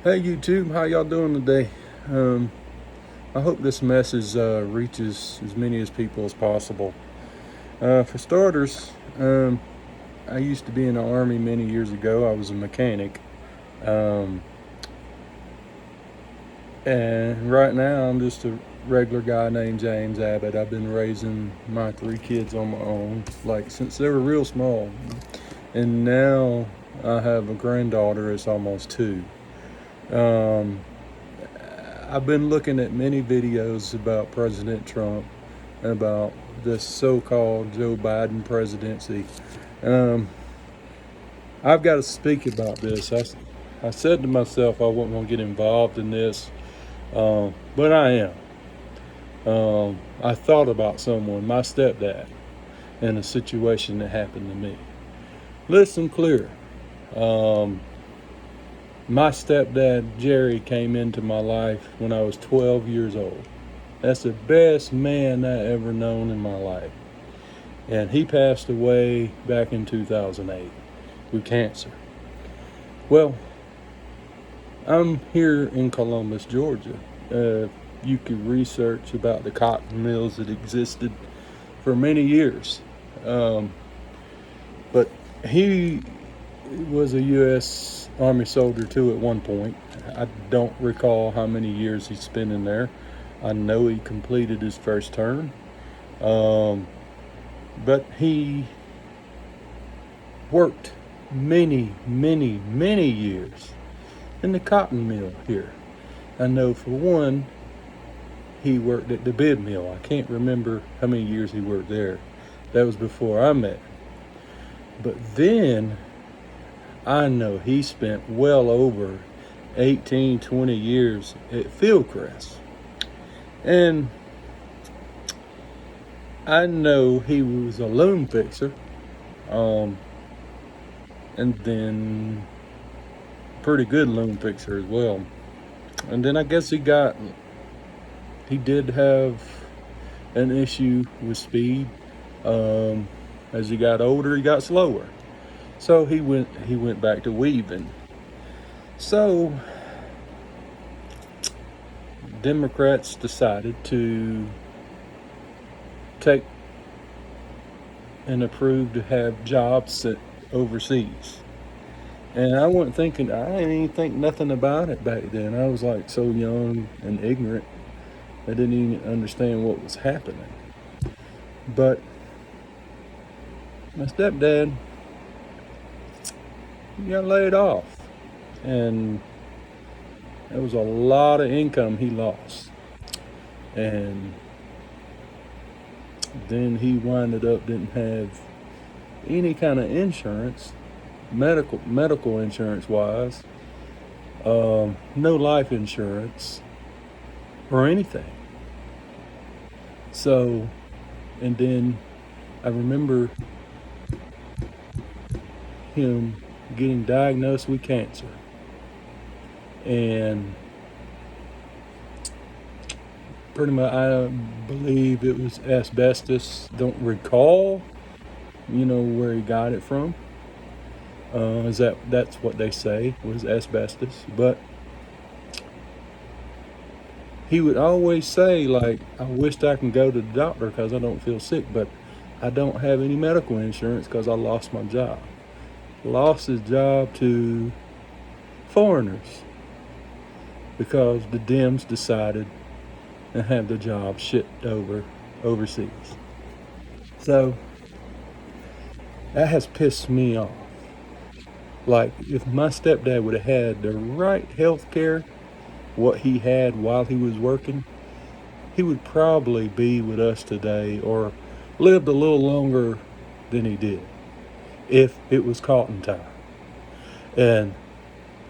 Hey YouTube, how y'all doing today? I hope this message reaches as many as people as possible. For starters, I used to be in the Army many years ago. I was a mechanic. Um, and right now I'm just a regular guy named James Abbott. I've been raising my 3 kids on my own, like since they were real small. And now I have a granddaughter that's almost 2. Um, I've been looking at many videos about President Trump and about this so-called Joe Biden presidency. Um, I've got to speak about this. I said to myself I wasn't going to get involved in this, but I am. I thought about someone, my stepdad, and a situation that happened to me. Listen clear. Um, my stepdad, Jerry, came into my life when I was 12 years old. That's the best man I ever known in my life. And he passed away back in 2008 with cancer. Well, I'm here in Columbus, Georgia. You could research about the cotton mills that existed for many years. But he was a U.S. Army soldier too at one point. I don't recall how many years he spent in there. I know he completed his first term. But he worked many years in the cotton mill here. I know for one, he worked at the bib mill. I can't remember how many years he worked there. That was before I met him. But then I know he spent well over 18, 20 years at Fieldcrest. And I know he was a loom fixer. And then pretty good loom fixer as well. And then I guess he did have an issue with speed. As he got older, he got slower. So he went back to weaving. So Democrats decided to take and approve to have jobs sent overseas. And I wasn't thinking, I didn't even think nothing about it back then. I was like so young and ignorant, I didn't even understand what was happening. But my stepdad, he got laid off. And there was a lot of income he lost. And then he winded up didn't have any kind of insurance, medical insurance wise, no life insurance or anything. So, and then I remember him getting diagnosed with cancer. And pretty much, I believe it was asbestos. Don't recall, where he got it from. That's what they say was asbestos. But he would always say, like, I wished I can go to the doctor because I don't feel sick, but I don't have any medical insurance because I lost my job. Lost his job to foreigners because the Dems decided to have the job shipped overseas. So that has pissed me off. Like, if my stepdad would have had the right health care, what he had while he was working, he would probably be with us today or lived a little longer than he did if it was cotton time. And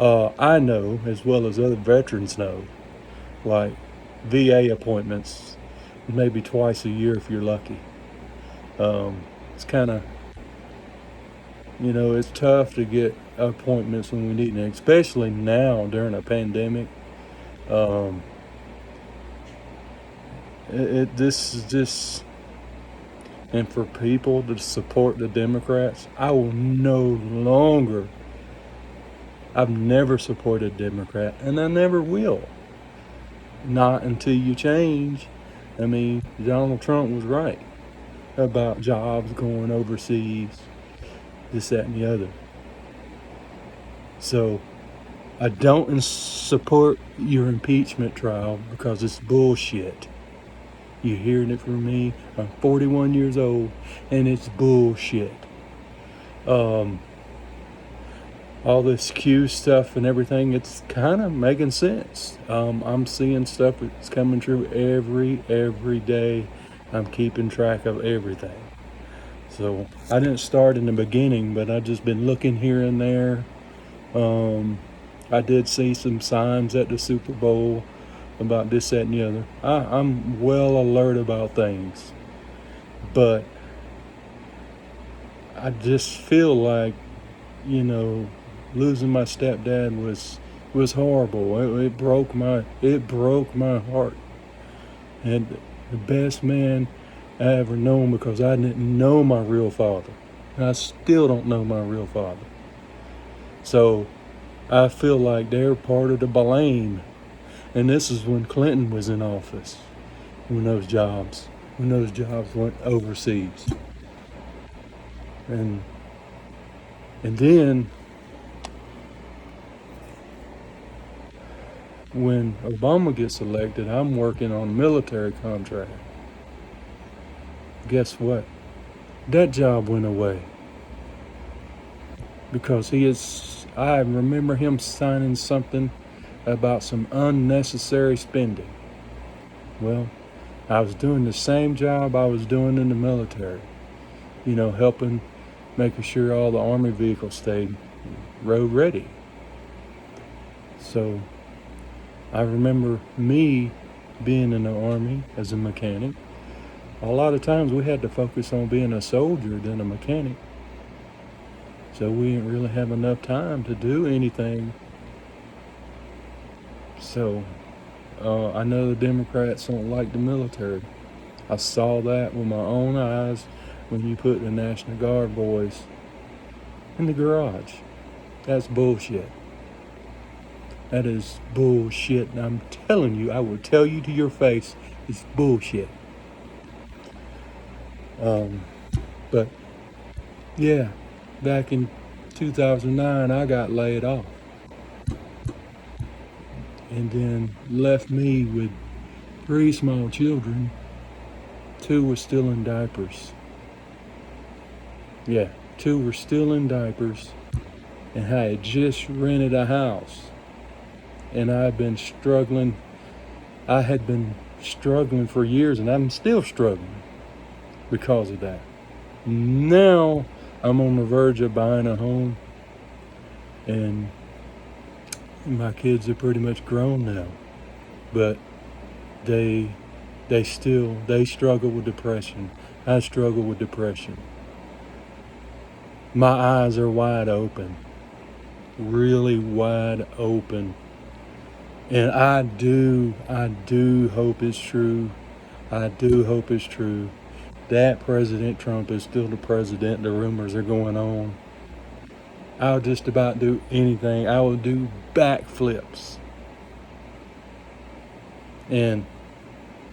I know, as well as other veterans know, like VA appointments maybe twice a year if you're lucky. It's kind of, it's tough to get appointments when we need them, especially now during a pandemic. This is just, and for people to support the Democrats, I will no longer I've never supported Democrat, and I never will. Not until you change. I mean, Donald Trump was right about jobs going overseas, this, that, and the other. So I don't support your impeachment trial because it's bullshit. You're hearing it from me. I'm 41 years old, and it's bullshit. All this Q stuff and everything, it's kind of making sense. I'm seeing stuff that's coming true every day. I'm keeping track of everything. So I didn't start in the beginning, but I've just been looking here and there. I did see some signs at the Super Bowl about this, that, and the other. I'm well alert about things, but I just feel like, losing my stepdad was horrible. It broke my heart. And the best man I ever known, because I didn't know my real father. And I still don't know my real father. So I feel like they're part of the blame. And this is when Clinton was in office, when those jobs went overseas. And then when Obama gets elected, I'm working on a military contract. Guess what? That job went away. Because I remember him signing something about some unnecessary spending. Well, I was doing the same job I was doing in the military. Helping, making sure all the Army vehicles stayed road ready. So I remember me being in the Army as a mechanic. A lot of times we had to focus on being a soldier than a mechanic. So we didn't really have enough time to do anything. So I know the Democrats don't like the military. I saw that with my own eyes when you put the National Guard boys in the garage. That's bullshit. That is bullshit. And I'm telling you, I will tell you to your face, it's bullshit. But yeah, back in 2009, I got laid off. And then left me with 3 small children. 2 were still in diapers. Yeah, 2 were still in diapers. And I had just rented a house. And I had been struggling for years, and I'm still struggling because of that. Now I'm on the verge of buying a home, and my kids are pretty much grown now, but they struggle with depression. I struggle with depression. My eyes are wide open, really wide open. And I do hope it's true. I do hope it's true that President Trump is still the president. The rumors are going on. I'll just about do anything. I will do backflips. And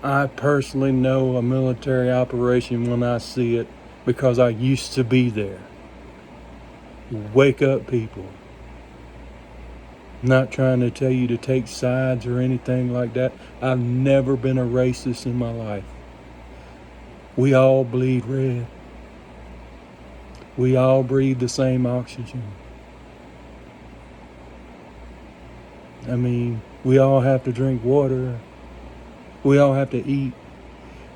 I personally know a military operation when I see it, because I used to be there. Wake up, people. Not trying to tell you to take sides or anything like that. I've never been a racist in my life. We all bleed red. We all breathe the same oxygen. I mean, we all have to drink water. We all have to eat.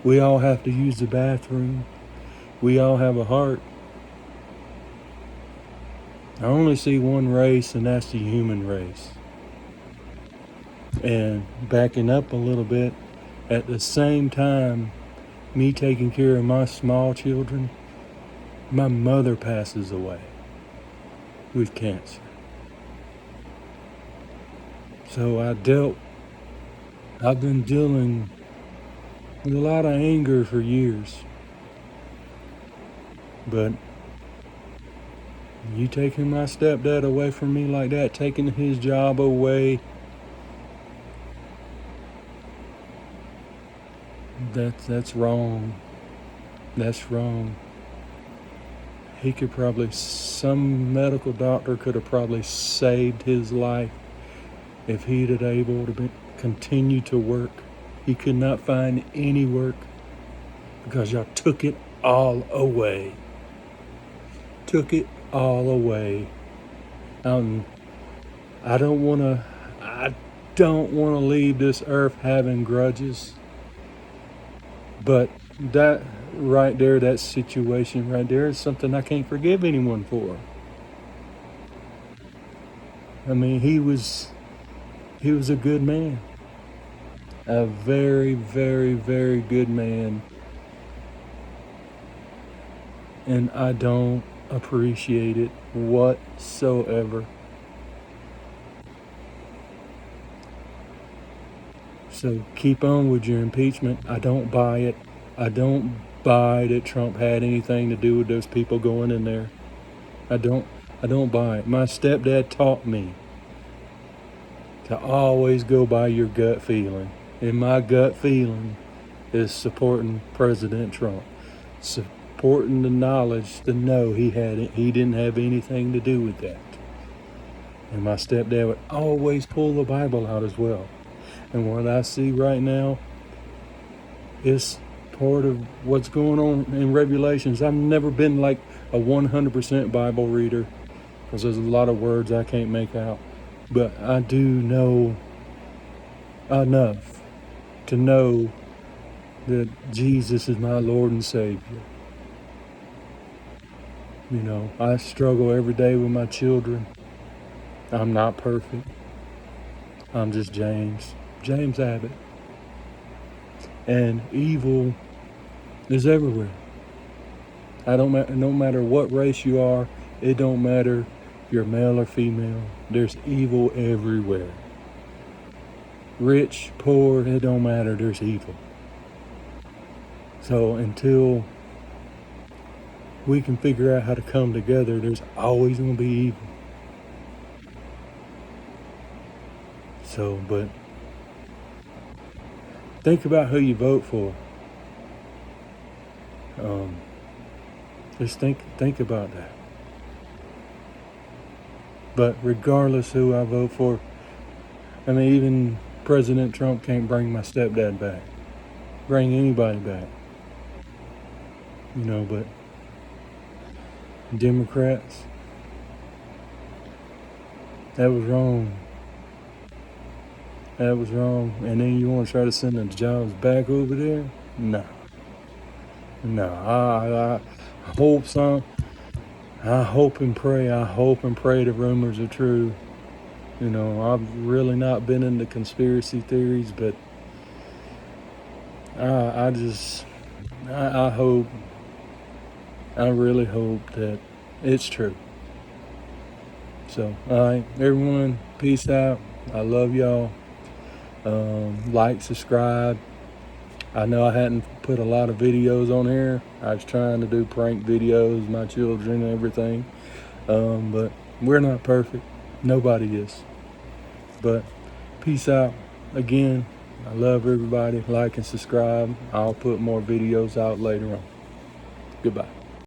We all have to use the bathroom. We all have a heart. I only see one race, and that's the human race. And backing up a little bit, at the same time, me taking care of my small children, my mother passes away with cancer. So I've been dealing with a lot of anger for years. But You taking my stepdad away from me like that, taking his job away, that's wrong. That's wrong. He could probably, some medical doctor could have probably saved his life if he'd have able to continue to work. He could not find any work because y'all took it all away. Took it all away. I don't want to. I don't want to leave this earth having grudges. But that right there, that situation right there, is something I can't forgive anyone for. I mean, he was a good man, a very, very, very good man, and I don't appreciate it whatsoever. So keep on with your impeachment. I don't buy it. I don't buy that Trump had anything to do with those people going in there. I don't buy it. My stepdad taught me to always go by your gut feeling. And my gut feeling is supporting President Trump. Supporting the knowledge to know he didn't have anything to do with that. And my stepdad would always pull the Bible out as well. And what I see right now is part of what's going on in Revelations. I've never been like a 100% Bible reader because there's a lot of words I can't make out. But I do know enough to know that Jesus is my Lord and Savior. You know, I struggle every day with my children. I'm not perfect. I'm just James Abbott. And evil is everywhere. No matter what race you are, it don't matter if you're male or female. There's evil everywhere. Rich, poor, it don't matter. There's evil. So until we can figure out how to come together, there's always going to be evil. So, but think about who you vote for. Just think about that. But regardless who I vote for, I mean, even President Trump can't bring my stepdad back. Bring anybody back. You know, but Democrats, that was wrong. That was wrong. And then you want to try to send the jobs back over there? No. I hope some. I hope and pray the rumors are true. You know, I've really not been into conspiracy theories, but I really hope that it's true. So, all right, everyone, peace out. I love y'all. Like, subscribe. I know I hadn't put a lot of videos on here. I was trying to do prank videos, my children and everything. But we're not perfect. Nobody is. But peace out. Again, I love everybody. Like and subscribe. I'll put more videos out later on. Goodbye.